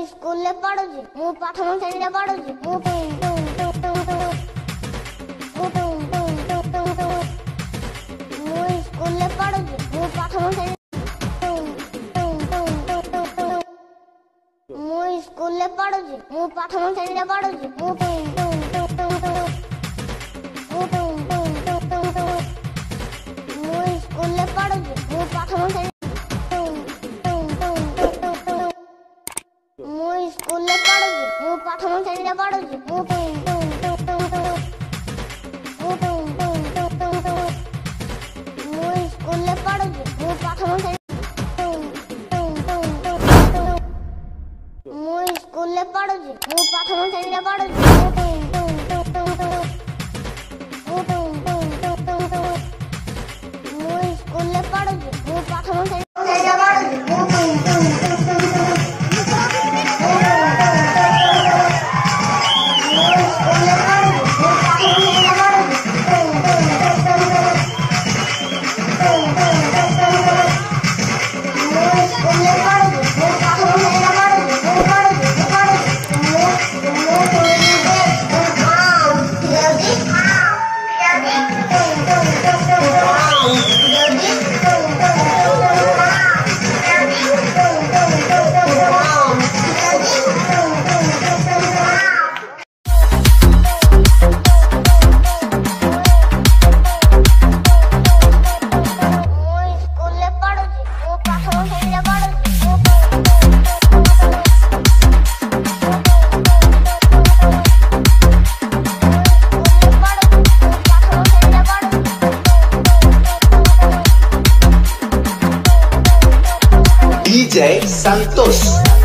School ले पढ़ुची मु प्रथम श्रेणी रे पढ़ुची मु स्कूल ले पढ़ुची मु प्रथम श्रेणी स्कूल ले पढ़ुची मु प्रथम श्रेणी रे पढ़ुची स्कूल ले पढ़ुची मु प्रथम श्रेणी स्कूल ले पढ़ुची मु प्रथम श्रेणी रे पढ़ुची स्कूल ले पढ़ुची मु प्रथम श्रेणी स्कूल ले पढ़ुची मु प्रथम श्रेणी रे पढ़ुची स्कूल ले पढ़ुची मु प्रथम श्रेणी DJ Santos.